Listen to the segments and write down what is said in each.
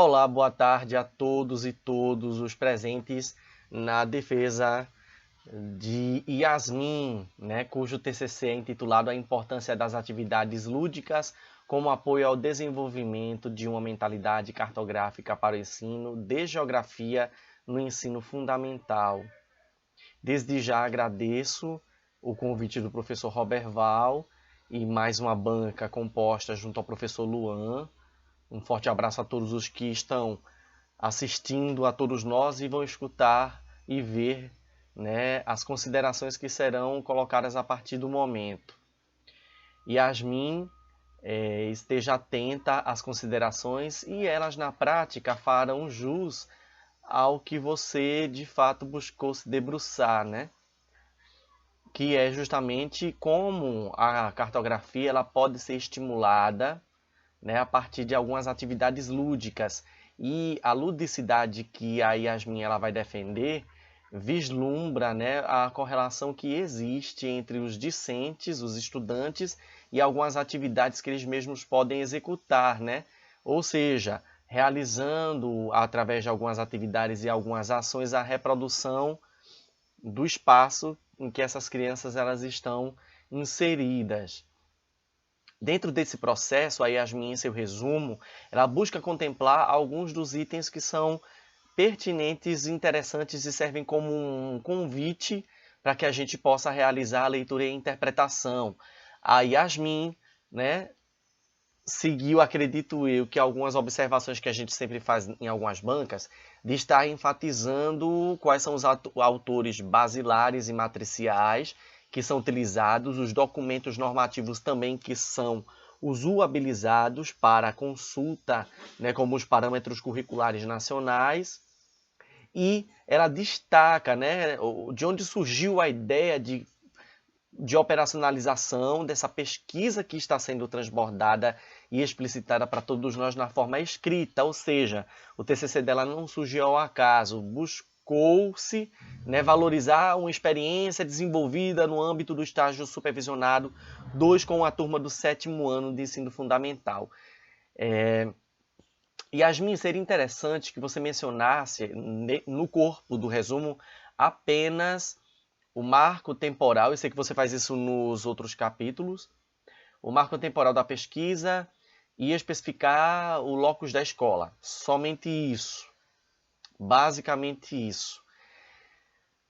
Olá, boa tarde a todos e todos os presentes na defesa de Yasmin, cujo TCC é intitulado A Importância das Atividades Lúdicas como Apoio ao Desenvolvimento de uma Mentalidade Cartográfica para o Ensino de Geografia no Ensino Fundamental. Desde já agradeço o convite do professor Robert Val e mais uma banca composta junto ao professor Luan. Um forte abraço a todos os que estão assistindo, a todos nós e vão escutar e ver as considerações que serão colocadas a partir do momento. Yasmin, esteja atenta às considerações e elas na prática farão jus ao que você de fato buscou se debruçar, que é justamente como a cartografia ela pode ser estimulada a partir de algumas atividades lúdicas. E a ludicidade que a Yasmin ela vai defender vislumbra a correlação que existe entre os discentes, os estudantes, e algumas atividades que eles mesmos podem executar. Ou seja, realizando, através de algumas atividades e algumas ações, a reprodução do espaço em que essas crianças elas estão inseridas. Dentro desse processo, a Yasmin, em seu resumo, ela busca contemplar alguns dos itens que são pertinentes, interessantes e servem como um convite para que a gente possa realizar a leitura e a interpretação. A Yasmin, seguiu, acredito eu, que algumas observações que a gente sempre faz em algumas bancas, de estar enfatizando quais são os autores basilares e matriciais que são utilizados, os documentos normativos também que são usuabilizados para consulta, como os parâmetros curriculares nacionais, e ela destaca de onde surgiu a ideia de operacionalização dessa pesquisa que está sendo transbordada e explicitada para todos nós na forma escrita, ou seja, o TCC dela não surgiu ao acaso, buscou-se valorizar uma experiência desenvolvida no âmbito do estágio supervisionado 2 com a turma do 7º ano de ensino fundamental. Yasmin, seria interessante que você mencionasse no corpo do resumo apenas o marco temporal, eu sei que você faz isso nos outros capítulos, o marco temporal da pesquisa e especificar o locus da escola. Somente isso. Basicamente isso.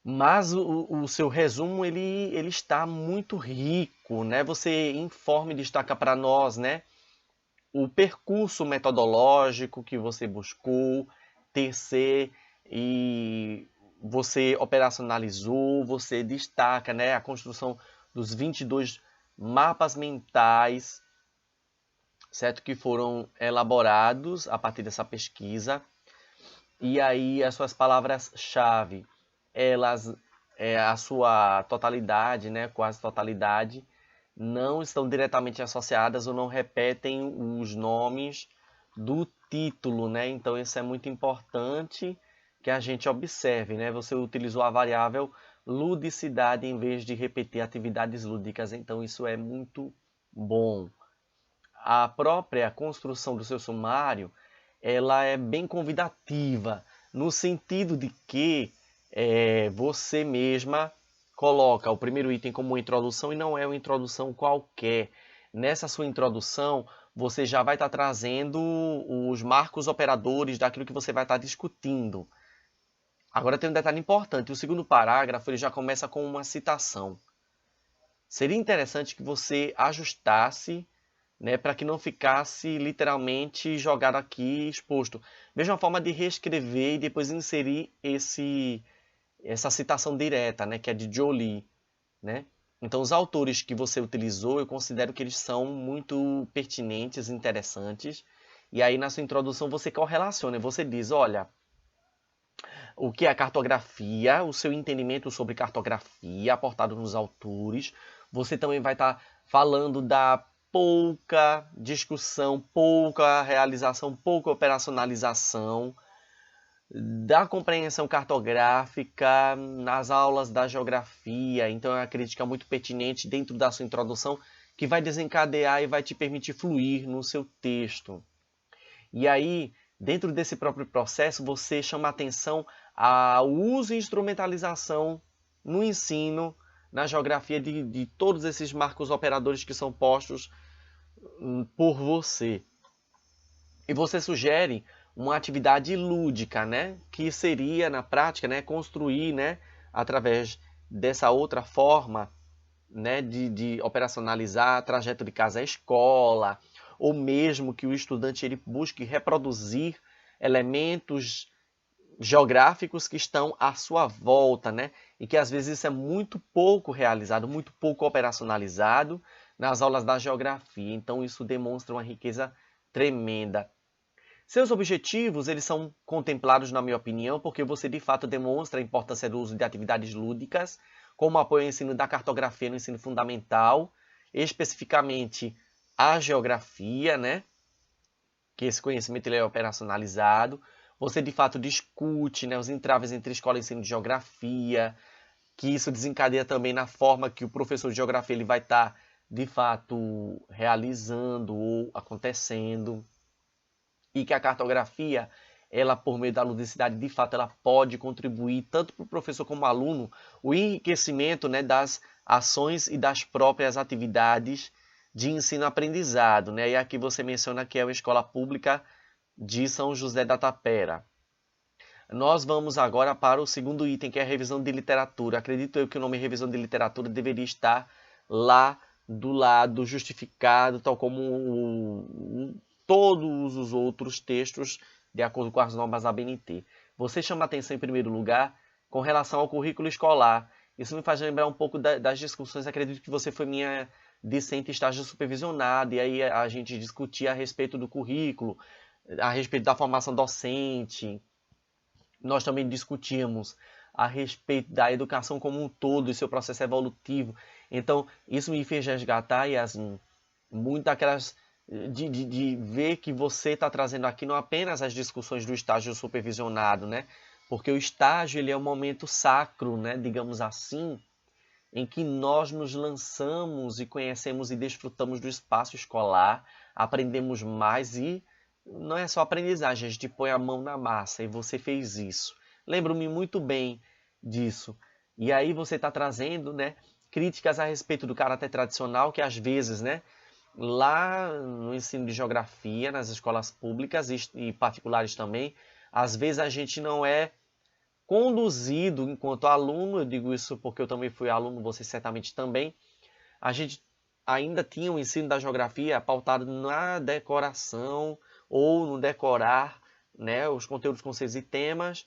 Mas o seu resumo ele está muito rico. Você informa e destaca para nós o percurso metodológico que você buscou tecer e você operacionalizou, você destaca a construção dos 22 mapas mentais, certo? Que foram elaborados a partir dessa pesquisa. E aí as suas palavras-chave, elas, a sua totalidade, quase totalidade, não estão diretamente associadas ou não repetem os nomes do título, Então isso é muito importante que a gente observe, Você utilizou a variável ludicidade em vez de repetir atividades lúdicas, então isso é muito bom. A própria construção do seu sumário, ela é bem convidativa, no sentido de que você mesma coloca o primeiro item como uma introdução e não é uma introdução qualquer. Nessa sua introdução, você já vai estar trazendo os marcos operadores daquilo que você vai estar discutindo. Agora tem um detalhe importante, o segundo parágrafo ele já começa com uma citação. Seria interessante que você ajustasse para que não ficasse literalmente jogado aqui exposto. Veja uma forma de reescrever e depois inserir essa citação direta, que é de Jolie. Então, os autores que você utilizou, eu considero que eles são muito pertinentes, interessantes. E aí, na sua introdução, você correlaciona. Você diz, olha, o que é a cartografia, o seu entendimento sobre cartografia aportado nos autores. Você também vai estar falando da pouca discussão, pouca realização, pouca operacionalização da compreensão cartográfica nas aulas da geografia. Então é uma crítica muito pertinente dentro da sua introdução que vai desencadear e vai te permitir fluir no seu texto. E aí, dentro desse próprio processo, você chama atenção ao uso e instrumentalização no ensino, na geografia de todos esses marcos operadores que são postos por você. E você sugere uma atividade lúdica, né? Que seria, na prática, né, construir, né, através dessa outra forma, né, de operacionalizar trajeto de casa à escola, ou mesmo que o estudante ele busque reproduzir elementos geográficos que estão à sua volta, né? E que às vezes isso é muito pouco realizado, muito pouco operacionalizado nas aulas da geografia. Então isso demonstra uma riqueza tremenda. Seus objetivos, eles são contemplados, na minha opinião, porque você de fato demonstra a importância do uso de atividades lúdicas, como apoio ao ensino da cartografia no ensino fundamental, especificamente a geografia, né? Que esse conhecimento ele é operacionalizado. Você de fato discute, né, os entraves entre escola e ensino de geografia, que isso desencadeia também na forma que o professor de geografia ele vai estar de fato realizando ou acontecendo. E que a cartografia, ela por meio da ludicidade, de fato, ela pode contribuir tanto para o professor como aluno, o enriquecimento, né, das ações e das próprias atividades de ensino-aprendizado, né? E aqui você menciona que é uma escola pública de São José da Tapera. Nós vamos agora para o segundo item, que é a revisão de literatura. Acredito eu que o nome revisão de literatura deveria estar lá do lado, justificado, tal como todos os outros textos, de acordo com as normas da BNT. Você chama atenção, em primeiro lugar, com relação ao currículo escolar. Isso me faz lembrar um pouco das discussões. Acredito que você foi minha discente estágio supervisionado, e aí a gente discutia a respeito do currículo, a respeito da formação docente. Nós também discutíamos a respeito da educação como um todo e seu processo evolutivo. Então, isso me fez resgatar, Yasmin, muito aquelas de ver que você está trazendo aqui não apenas as discussões do estágio supervisionado, né? Porque o estágio ele é um momento sacro, né? Digamos assim, em que nós nos lançamos e conhecemos e desfrutamos do espaço escolar, aprendemos mais e não é só aprendizagem, a gente põe a mão na massa e você fez isso. Lembro-me muito bem disso. E aí você está trazendo, né, críticas a respeito do caráter tradicional que às vezes, né, lá no ensino de geografia, nas escolas públicas e particulares também, às vezes a gente não é conduzido enquanto aluno, eu digo isso porque eu também fui aluno, você certamente também, a gente ainda tinha o ensino da geografia pautado na decoração ou no decorar, né, os conteúdos, conceitos e temas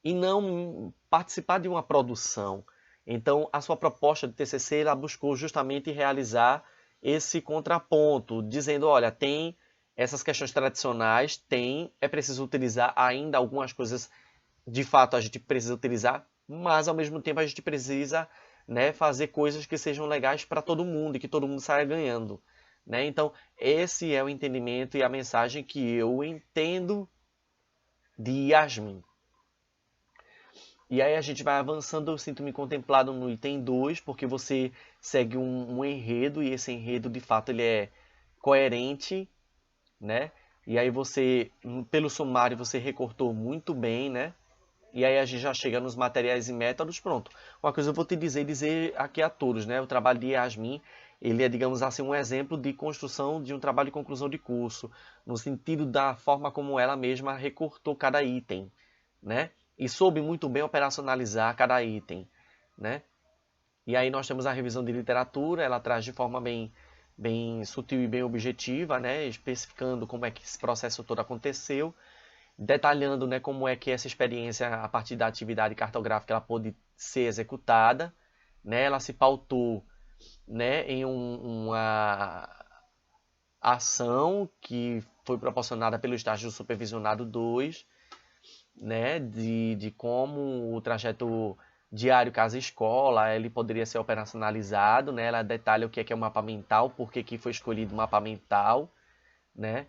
e não participar de uma produção. Então, a sua proposta de TCC ela buscou justamente realizar esse contraponto, dizendo, olha, tem essas questões tradicionais, é preciso utilizar ainda algumas coisas, de fato a gente precisa utilizar, mas ao mesmo tempo a gente precisa, né, fazer coisas que sejam legais para todo mundo e que todo mundo saia ganhando. Né? Então, esse é o entendimento e a mensagem que eu entendo de Yasmin. E aí a gente vai avançando, eu sinto-me contemplado no item 2, porque você segue um enredo, e esse enredo, de fato, ele é coerente, né? E aí você, pelo sumário, você recortou muito bem, né? E aí a gente já chega nos materiais e métodos, pronto. Uma coisa eu vou te dizer aqui a todos, né? O trabalho de Yasmin, ele é, digamos assim, um exemplo de construção de um trabalho de conclusão de curso, no sentido da forma como ela mesma recortou cada item, né? E soube muito bem operacionalizar cada item, né? E aí nós temos a revisão de literatura, ela traz de forma bem sutil e bem objetiva, né? Especificando como é que esse processo todo aconteceu, detalhando, né, como é que essa experiência, a partir da atividade cartográfica, ela pôde ser executada, né? Ela se pautou, né, em uma ação que foi proporcionada pelo estágio supervisionado 2, né, de como o trajeto diário casa-escola ele poderia ser operacionalizado, né? Ela detalha o que é o mapa mental, por que foi escolhido o mapa mental, né?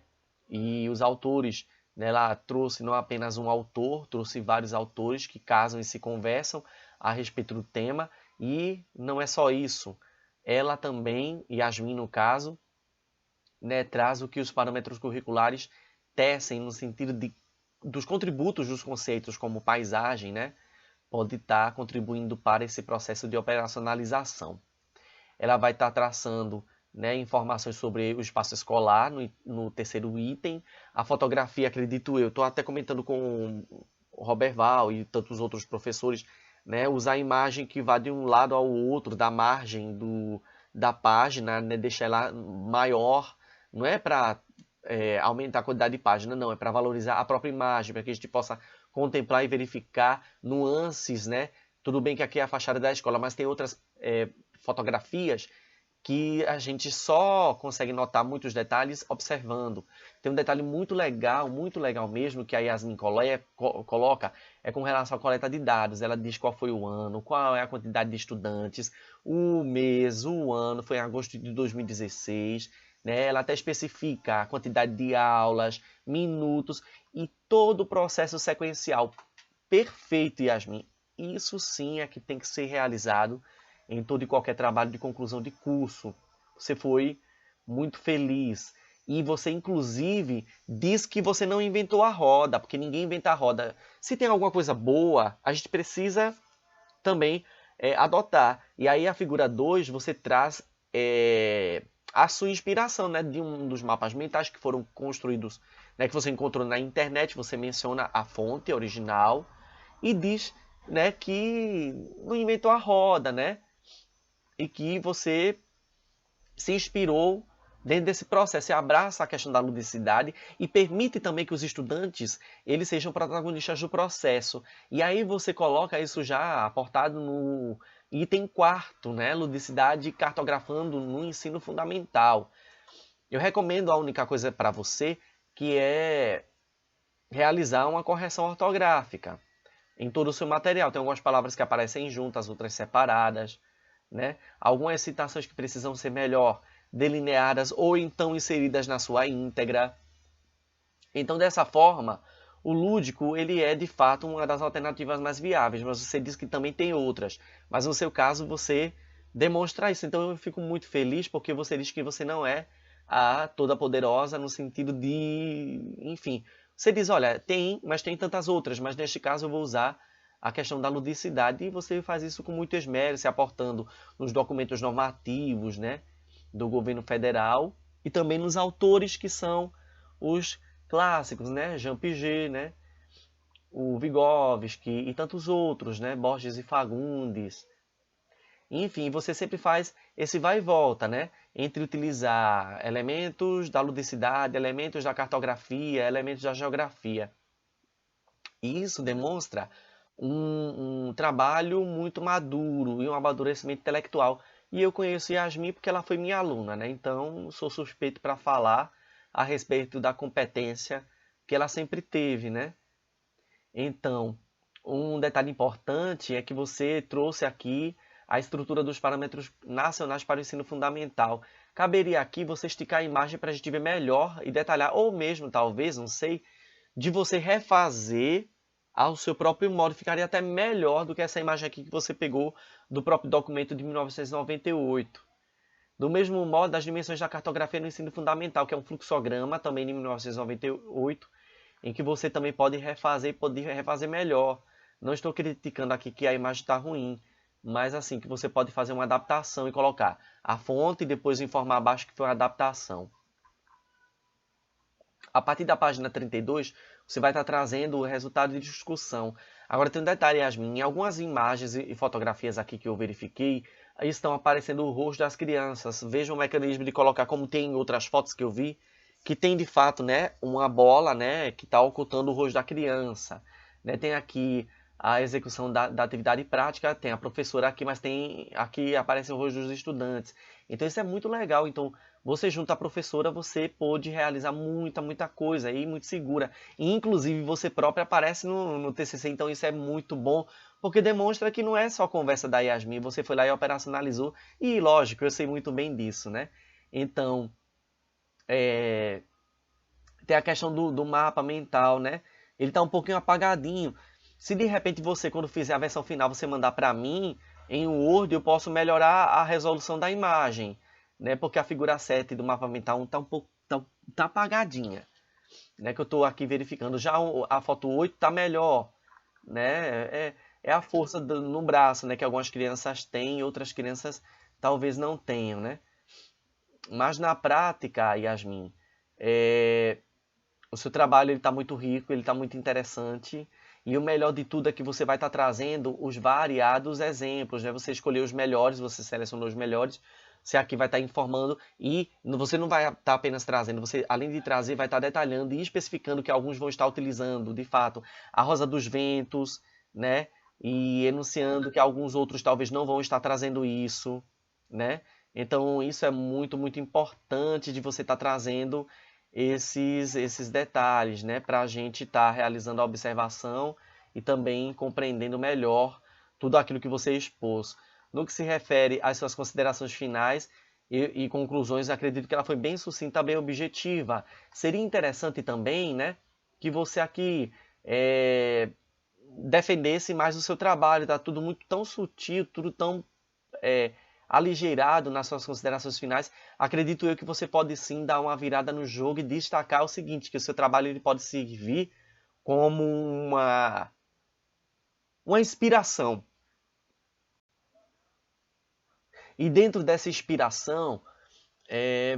E os autores, né, ela trouxe não apenas um autor, trouxe vários autores que casam e se conversam a respeito do tema, e não é só isso, ela também, Yasmin no caso, né, traz o que os parâmetros curriculares tecem no sentido de dos contributos dos conceitos como paisagem, né, pode estar contribuindo para esse processo de operacionalização. Ela vai estar traçando, né, informações sobre o espaço escolar no terceiro item. A fotografia, acredito eu, estou até comentando com o Robert Val e tantos outros professores, né, usar a imagem que vai de um lado ao outro, da margem da página, né, deixar ela maior. Não é para aumentar a quantidade de página, não, é para valorizar a própria imagem, para que a gente possa contemplar e verificar nuances, né? Tudo bem que aqui é a fachada da escola, mas tem outras fotografias que a gente só consegue notar muitos detalhes observando. Tem um detalhe muito legal mesmo, que a Yasmin coloca, é com relação à coleta de dados. Ela diz qual foi o ano, qual é a quantidade de estudantes, o mês, o ano, foi em agosto de 2016. Né? Ela até especifica a quantidade de aulas, minutos e todo o processo sequencial perfeito, Yasmin. Isso sim é que tem que ser realizado em todo e qualquer trabalho de conclusão de curso. Você foi muito feliz. E você, inclusive, diz que você não inventou a roda, porque ninguém inventa a roda. Se tem alguma coisa boa, a gente precisa também adotar. E aí a figura 2, você traz a sua inspiração, né, de um dos mapas mentais que foram construídos, né, que você encontrou na internet. Você menciona a fonte original e diz, né, que não inventou a roda, né, e que você se inspirou dentro desse processo. Você abraça a questão da ludicidade e permite também que os estudantes eles sejam protagonistas do processo. E aí você coloca isso já aportado no item 4º, né? Ludicidade cartografando no ensino fundamental. Eu recomendo a única coisa para você, que é realizar uma correção ortográfica em todo o seu material. Tem algumas palavras que aparecem juntas, outras separadas, né? Algumas citações que precisam ser melhor delineadas ou então inseridas na sua íntegra. Então, dessa forma, o lúdico ele é de fato uma das alternativas mais viáveis, mas você diz que também tem outras. Mas no seu caso, você demonstra isso. Então, eu fico muito feliz porque você diz que você não é a toda poderosa no sentido de, enfim, você diz, olha, tem, mas tem tantas outras, mas neste caso eu vou usar a questão da ludicidade e você faz isso com muito esmero, se aportando nos documentos normativos, né, do governo federal e também nos autores que são os clássicos, né, Jean Piaget, né, o Vygotsky e tantos outros, né, Borges e Fagundes. Enfim, você sempre faz esse vai e volta, né? Entre utilizar elementos da ludicidade, elementos da cartografia, elementos da geografia. E isso demonstra um trabalho muito maduro e um amadurecimento intelectual. E eu conheço Yasmin porque ela foi minha aluna, né? Então, sou suspeito para falar a respeito da competência que ela sempre teve, né? Então, um detalhe importante é que você trouxe aqui a estrutura dos parâmetros nacionais para o ensino fundamental. Caberia aqui você esticar a imagem para a gente ver melhor e detalhar, ou mesmo, talvez, não sei, de você refazer ao seu próprio modo. Ficaria até melhor do que essa imagem aqui que você pegou do próprio documento de 1998. Do mesmo modo, as dimensões da cartografia no ensino fundamental, que é um fluxograma, também de 1998, em que você também pode refazer melhor. Não estou criticando aqui que a imagem está ruim, mas assim, que você pode fazer uma adaptação e colocar a fonte e depois informar abaixo que foi uma adaptação. A partir da página 32, você vai estar trazendo o resultado de discussão. Agora tem um detalhe, Yasmin, em algumas imagens e fotografias aqui que eu verifiquei, estão aparecendo o rosto das crianças. Veja o mecanismo de colocar, como tem em outras fotos que eu vi, que tem de fato, né, uma bola, né, que está ocultando o rosto da criança. Né? Tem aqui a execução da atividade prática, tem a professora aqui, mas tem aqui aparece o rosto dos estudantes. Então isso é muito legal. Então você junto à professora, você pôde realizar muita coisa e muito segura. E, inclusive você própria aparece no TCC, então isso é muito bom, porque demonstra que não é só conversa da Yasmin, você foi lá e operacionalizou. E lógico, eu sei muito bem disso, né? Então, tem a questão do mapa mental, né? Ele está um pouquinho apagadinho. Se de repente você, quando fizer a versão final, você mandar para mim em Word, eu posso melhorar a resolução da imagem, né? Porque a figura 7 do mapa mental está um pouco tá apagadinha. né, que eu estou aqui verificando. Já a foto 8 está melhor, né? É a força no braço, né, que algumas crianças têm e outras crianças talvez não tenham, né? Mas na prática, Yasmin, o seu trabalho está muito rico, ele está muito interessante. E o melhor de tudo é que você vai estar trazendo os variados exemplos, né? Você escolheu os melhores, você selecionou os melhores, você aqui vai estar informando e você não vai estar apenas trazendo, você além de trazer vai estar detalhando e especificando que alguns vão estar utilizando, de fato, a rosa dos ventos, né? E enunciando que alguns outros talvez não vão estar trazendo isso, né? Então isso é muito, muito importante de você estar trazendo esses detalhes, né? Para a gente estar realizando a observação e também compreendendo melhor tudo aquilo que você expôs. No que se refere às suas considerações finais e conclusões, acredito que ela foi bem sucinta, bem objetiva. Seria interessante também, né, que você aqui defendesse mais o seu trabalho. Tá tudo muito tão sutil, tudo tão aligeirado nas suas considerações finais. Acredito eu que você pode sim dar uma virada no jogo e destacar o seguinte, que o seu trabalho ele pode servir como uma inspiração. E dentro dessa inspiração,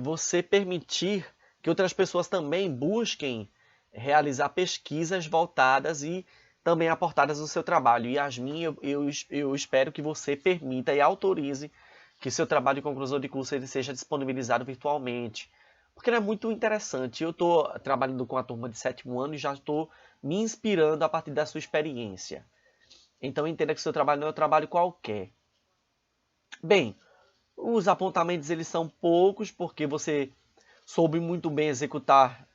você permitir que outras pessoas também busquem realizar pesquisas voltadas e também aportadas no seu trabalho. E Yasmin, eu espero que você permita e autorize que seu trabalho de conclusão de curso ele seja disponibilizado virtualmente. Porque é muito interessante. Eu estou trabalhando com a turma de 7º ano e já estou me inspirando a partir da sua experiência. Então entenda que o seu trabalho não é um trabalho qualquer. Bem, os apontamentos eles são poucos porque você soube muito bem executar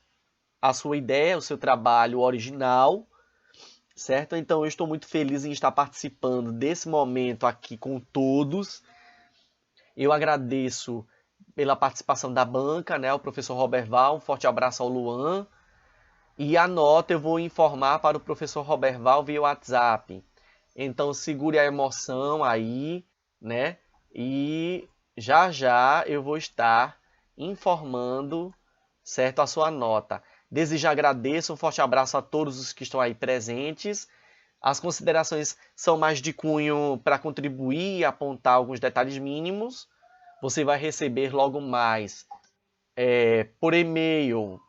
a sua ideia, o seu trabalho original, certo? Então eu estou muito feliz em estar participando desse momento aqui com todos. Eu agradeço pela participação da banca, né? O professor Roberval, um forte abraço ao Luan. E a nota eu vou informar para o professor Roberval via WhatsApp. Então segure a emoção aí, né? E já já eu vou estar informando, certo, a sua nota. Desde já agradeço, um forte abraço a todos os que estão aí presentes. As considerações são mais de cunho para contribuir e apontar alguns detalhes mínimos. Você vai receber logo mais por e-mail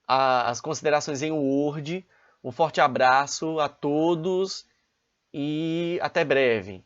as considerações em Word. Um forte abraço a todos e até breve.